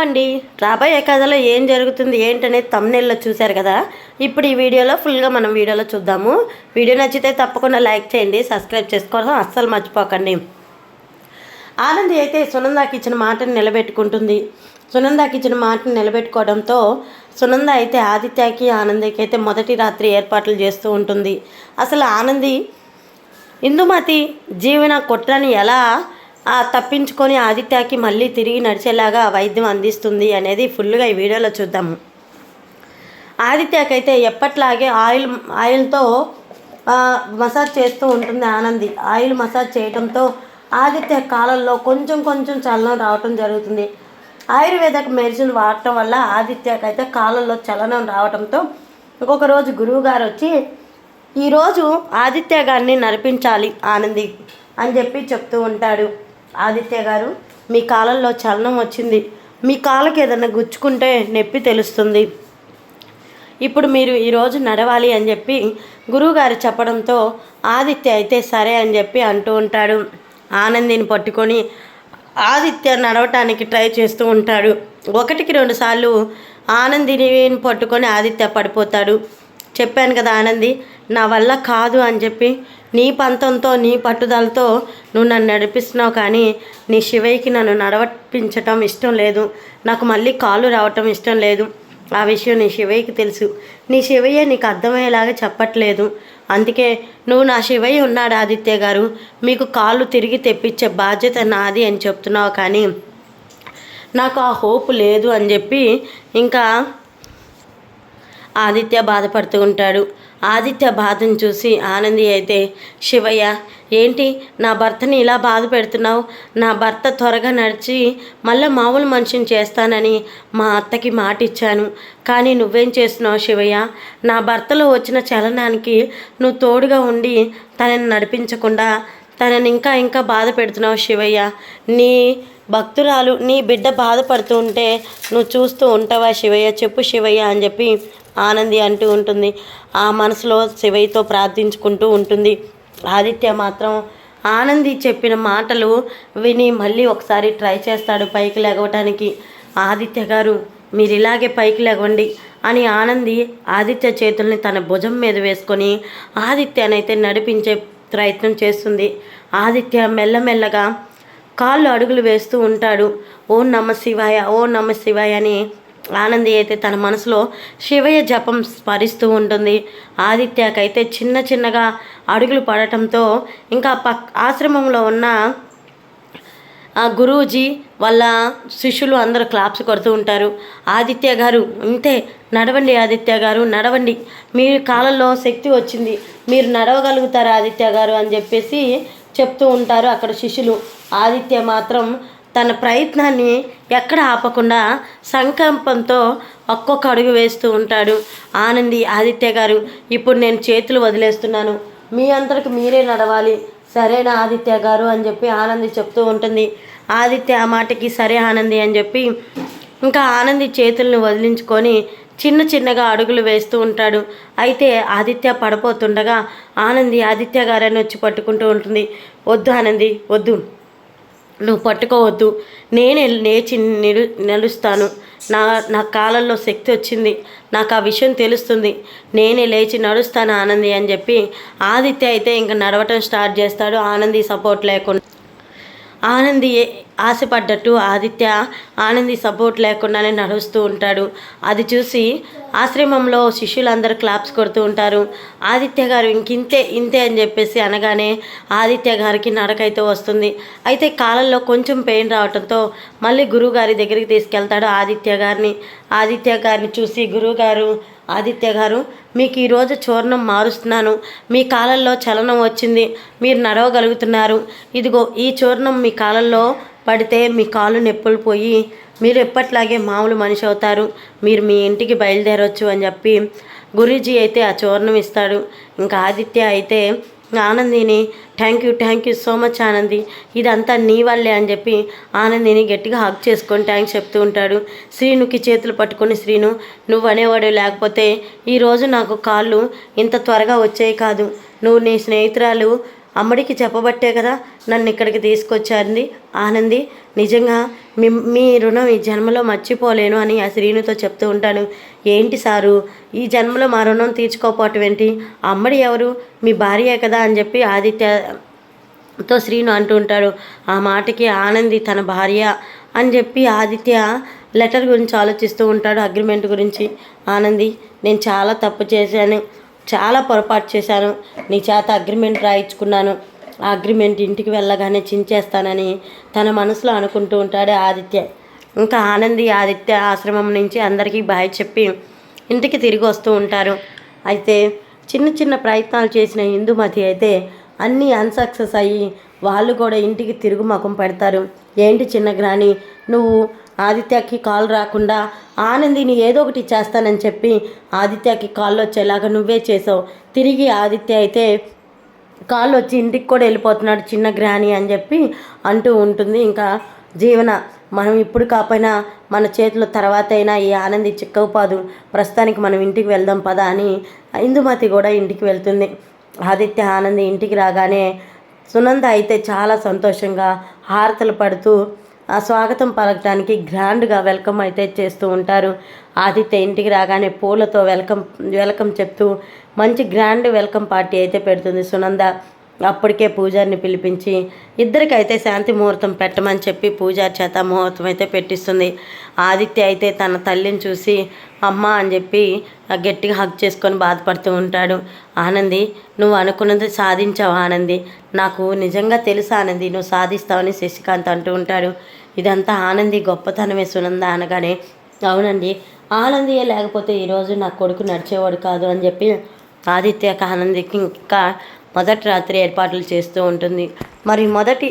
అండి, రాబోయే కథలో ఏం జరుగుతుంది ఏంటనేది తమ్నెల్లో చూశారు కదా. ఇప్పుడు ఈ వీడియోలో ఫుల్గా మనం వీడియోలో చూద్దాము. వీడియో నచ్చితే తప్పకుండా లైక్ చేయండి, సబ్స్క్రైబ్ చేసుకోవడం అస్సలు మర్చిపోకండి. ఆనంది అయితే సునందాకి ఇచ్చిన మాటను నిలబెట్టుకుంటుంది. సునందాకి ఇచ్చిన మాటను నిలబెట్టుకోవడంతో సునంద అయితే ఆదిత్యకి ఆనందికి అయితే మొదటి రాత్రి ఏర్పాట్లు చేస్తూ ఉంటుంది. అసలు ఆనంది ఇందుమతి జీవన కుట్రని ఎలా తప్పించుకొని ఆదిత్యకి మళ్ళీ తిరిగి నడిచేలాగా వైద్యం అందిస్తుంది అనేది ఫుల్గా ఈ వీడియోలో చూద్దాము. ఆదిత్యకైతే ఎప్పట్లాగే ఆయిల్తో మసాజ్ చేస్తూ ఉంటుంది ఆనంది. ఆయిల్ మసాజ్ చేయడంతో ఆదిత్య కాలంలో కొంచెం కొంచెం చలనం రావటం జరుగుతుంది. ఆయుర్వేదిక్ మెడిసిన్ వాడటం వల్ల ఆదిత్యకైతే కాలంలో చలనం రావడంతో ఇంకొక రోజు గురువుగారు వచ్చి ఈరోజు ఆదిత్య గారిని నడిపించాలి ఆనంది అని చెప్పి చెప్తూ ఉంటాడు. ఆదిత్య గారు, మీ కాలంలో చలనం వచ్చింది, మీ కాళ్ళకి ఏదైనా గుచ్చుకుంటే నొప్పి తెలుస్తుంది, ఇప్పుడు మీరు ఈరోజు నడవాలి అని చెప్పి గురువుగారు చెప్పడంతో ఆదిత్య అయితే సరే అని చెప్పి అంటూ ఉంటాడు. ఆనందిని పట్టుకొని ఆదిత్య నడవటానికి ట్రై చేస్తూ ఉంటాడు. 1-2 సార్లు ఆనందిని పట్టుకొని ఆదిత్య పడిపోతాడు. చెప్పాను కదా ఆనంది, నా వల్ల కాదు అని చెప్పి నీ పంతంతో నీ పట్టుదలతో నువ్వు నన్ను నడిపిస్తున్నావు, కానీ నీ శివయ్యకి నన్ను నడవపించటం ఇష్టం లేదు, నాకు మళ్ళీ కాళ్ళు రావటం ఇష్టం లేదు. ఆ విషయం నీ శివయ్యకి తెలుసు, నీ శివయ్య నీకు అర్థమయ్యేలాగా చెప్పట్లేదు, అందుకే నువ్వు నా శివయ్య ఉన్నాడు ఆదిత్య గారు, మీకు కాళ్ళు తిరిగి తెప్పించే బాధ్యత నాది అని చెప్తున్నావు, కానీ నాకు ఆ హోప్ లేదు అని చెప్పి ఇంకా ఆదిత్య బాధపడుతూ ఉంటాడు. ఆదిత్య బాధను చూసి ఆనంది అయితే, శివయ్య ఏంటి నా భర్తని ఇలా బాధ పెడుతున్నావు, నా భర్త త్వరగా నడిచి మళ్ళీ మామూలు మనిషిని చేస్తానని మా అత్తకి మాట ఇచ్చాను, కానీ నువ్వేం చేస్తున్నావు శివయ్య, నా భర్తలో వచ్చిన చలనానికి నువ్వు తోడుగా ఉండి తనని నడిపించకుండా తనని ఇంకా ఇంకా బాధ పెడుతున్నావు శివయ్య, నీ భక్తురాలు నీ బిడ్డ బాధపడుతూ ఉంటే నువ్వు చూస్తూ ఉంటావా శివయ్య, చెప్పు శివయ్య అని చెప్పి ఆనంది అంటూ ఉంటుంది. ఆ మనసులో శివయ్యతో ప్రార్థించుకుంటూ ఉంటుంది. ఆదిత్య మాత్రం ఆనంది చెప్పిన మాటలు విని మళ్ళీ ఒకసారి ట్రై చేస్తాడు పైకి లెగవటానికి. ఆదిత్య గారు, మీరు ఇలాగే పైకి లెగవండి అని ఆనంది ఆదిత్య చేతుల్ని తన భుజం మీద వేసుకొని ఆదిత్యనైతే నడిపించే ప్రయత్నం చేస్తుంది. ఆదిత్య మెల్లమెల్లగా కాళ్ళు అడుగులు వేస్తూ ఉంటాడు. ఓం నమ శివాయ, ఓం నమ శివాయ అని ఆనంది అయితే తన మనసులో శివయ్య జపం స్మరిస్తూ ఉంటుంది. ఆదిత్యకైతే చిన్న చిన్నగా అడుగులు పడటంతో ఇంకా ఆశ్రమంలో ఉన్న గురూజీ వాళ్ళ శిష్యులు అందరూ క్లాప్స్ కొడుతూ ఉంటారు. ఆదిత్య గారు ఇంతే, నడవండి ఆదిత్య గారు, నడవండి, మీ కాలంలో శక్తి వచ్చింది, మీరు నడవగలుగుతారు ఆదిత్య గారు అని చెప్పేసి చెప్తూ ఉంటారు అక్కడ శిష్యులు. ఆదిత్య మాత్రం తన ప్రయత్నాన్ని ఎక్కడ ఆపకుండా సంకల్పంతో ఒక్కొక్క అడుగు వేస్తూ ఉంటాడు. ఆనంది, ఆదిత్య గారు ఇప్పుడు నేను చేతులు వదిలేస్తున్నాను, మీ అంతటికి మీరే నడవాలి, సరేనా ఆదిత్య గారు అని చెప్పి ఆనంది చెప్తూ ఉంటుంది. ఆదిత్య ఆ మాటకి సరే ఆనంది అని చెప్పి ఇంకా ఆనంది చేతులను వదిలించుకొని చిన్న చిన్నగా అడుగులు వేస్తూ ఉంటాడు. అయితే ఆదిత్య పడిపోతుండగా ఆనంది ఆదిత్య గారని వచ్చి పట్టుకుంటూ ఉంటుంది. వద్దు ఆనంది, వద్దు, నువ్వు పట్టుకోవద్దు, నేనే లేచి నిలుస్తాను, నా కాలంలో శక్తి వచ్చింది, నాకు ఆ విషయం తెలుస్తుంది, నేనే లేచి నడుస్తాను ఆనంది అని చెప్పి ఆదిత్య అయితే ఇంకా నడవటం స్టార్ట్ చేస్తాడు ఆనంది సపోర్ట్ లేకుండా. ఆనంది ఆశపడ్డట్టు ఆదిత్య ఆనంది సపోర్ట్ లేకుండానే నడుస్తూ ఉంటాడు. అది చూసి ఆశ్రమంలో శిష్యులందరూ క్లాప్స్ కొడుతూ ఉంటారు. ఆదిత్య గారు ఇంతే ఇంతే అని చెప్పేసి అనగానే ఆదిత్య గారికి నడకైతే వస్తుంది. అయితే కాలంలో కొంచెం పెయిన్ రావడంతో మళ్ళీ గురువుగారి దగ్గరికి తీసుకెళ్తాడు ఆదిత్య గారిని చూసి గురువుగారు, ఆదిత్య గారు మీకు ఈరోజు చూర్ణం మారుస్తున్నాను, మీ కాలంలో చలనం వచ్చింది, మీరు నడవగలుగుతున్నారు, ఇదిగో ఈ చూర్ణం మీ కాలంలో పడితే మీ కాళ్ళు నొప్పులు పోయి మీరు ఎప్పట్లాగే మామూలు మనిషి అవుతారు, మీరు మీ ఇంటికి బయలుదేరవచ్చు అని చెప్పి గురూజీ అయితే ఆ చూర్ణం ఇస్తాడు. ఇంకా ఆదిత్య అయితే ఆనందిని thank you so much Anandi, ఇదంతా నీ వల్లే అని చెప్పి ఆనందిని గట్టిగా హగ్ చేసుకొని థ్యాంక్స్ చెప్తూ ఉంటాడు. శ్రీనుకి చేతులు పట్టుకొని, శ్రీను నువ్వు అనేవాడు లేకపోతే ఈరోజు నాకు కాళ్ళు ఇంత త్వరగా వచ్చాయి కాదు, నువ్వు నీ స్నేహితురాలు అమ్మడికి చెప్పబట్టే కదా నన్ను ఇక్కడికి తీసుకొచ్చారండి ఆనంది. నిజంగా మీ రుణం ఈ జన్మలో మర్చిపోలేను అని ఆ శ్రీనుతో చెప్తూ ఉంటాను. ఏంటి సారు ఈ జన్మలో మా రుణం తీర్చుకోకపోవటం ఏంటి? అమ్మడి ఎవరు? మీ భార్యే కదా అని చెప్పి ఆదిత్యతో శ్రీను అంటూ ఉంటాడు. ఆ మాటకి ఆనంది తన భార్య అని చెప్పి ఆదిత్య లెటర్ గురించి ఆలోచిస్తూ ఉంటాడు, అగ్రిమెంట్ గురించి. ఆనంది, నేను చాలా తప్పు చేశాను, చాలా పొరపాటు చేశాను, నీ చేత అగ్రిమెంట్ రాయించుకున్నాను, ఆ అగ్రిమెంట్ ఇంటికి వెళ్ళగానే చించేస్తానని తన మనసులో అనుకుంటూ ఉంటాడు ఆదిత్య. ఇంకా ఆనంది ఆదిత్య ఆశ్రమం నుంచి అందరికీ బాయ్ చెప్పి ఇంటికి తిరిగి వస్తూ ఉంటారు. అయితే చిన్న చిన్న ప్రయత్నాలు చేసిన ఇందుమతి అయితే అన్నీ అన్సక్సెస్ అయ్యి వాళ్ళు కూడా ఇంటికి తిరుగు ముఖం పెడతారు. ఏంటి చిన్న గ్రాని, నువ్వు ఆదిత్యకి కాల్ రాకుండా ఆనందిని ఏదో ఒకటి చేస్తానని చెప్పి ఆదిత్యకి కాల్ వచ్చేలాగా నువ్వే చేసావు. తిరిగి ఆదిత్య అయితే కాళ్ళు వచ్చి ఇంటికి కూడా వెళ్ళిపోతున్నాడు చిన్న గ్రాని అని చెప్పి అంటూ ఉంటుంది. ఇంకా జీవన, మనం ఇప్పుడు కాకపోయినా మన చేతిలో తర్వాత అయినా ఈ ఆనంది చిక్కకపోదు, ప్రస్తుతానికి మనం ఇంటికి వెళ్దాం పదా అని ఇందుమతి కూడా ఇంటికి వెళ్తుంది. ఆదిత్య ఆనంది ఇంటికి రాగానే సునంద అయితే చాలా సంతోషంగా హారతలు పడుతూ ఆ స్వాగతం పలకడానికి గ్రాండ్గా వెల్కమ్ అయితే చేస్తూ ఉంటారు. ఆదిత్య ఇంటికి రాగానే పూలతో వెల్కమ్ చెప్తూ మంచి గ్రాండ్ వెల్కమ్ పార్టీ అయితే పెడుతుంది సునంద. అప్పటికే పూజారిని పిలిపించి ఇద్దరికైతే శాంతి ముహూర్తం పెట్టమని చెప్పి పూజారి చేత ముహూర్తం అయితే పెట్టిస్తుంది. ఆదిత్య అయితే తన తల్లిని చూసి అమ్మ అని చెప్పి గట్టిగా హగ్ చేసుకొని బాధపడుతూ ఉంటాడు. ఆనంది, నువ్వు అనుకున్నది సాధించావు ఆనంది, నాకు నిజంగా తెలుసు ఆనంది నువ్వు సాధిస్తావని శశికాంత్ అంటూ ఉంటాడు. ఇదంతా ఆనంది గొప్పతనమే సునంద అనగానే, అవునండి ఆనందియే లేకపోతే ఈరోజు నా కొడుకు నడిచేవాడు కాదు అని చెప్పి ఆదిత్యకి ఆనందికి ఇంకా మొదటి రాత్రి ఏర్పాట్లు చేస్తూ ఉంటుంది. మరి మొదటి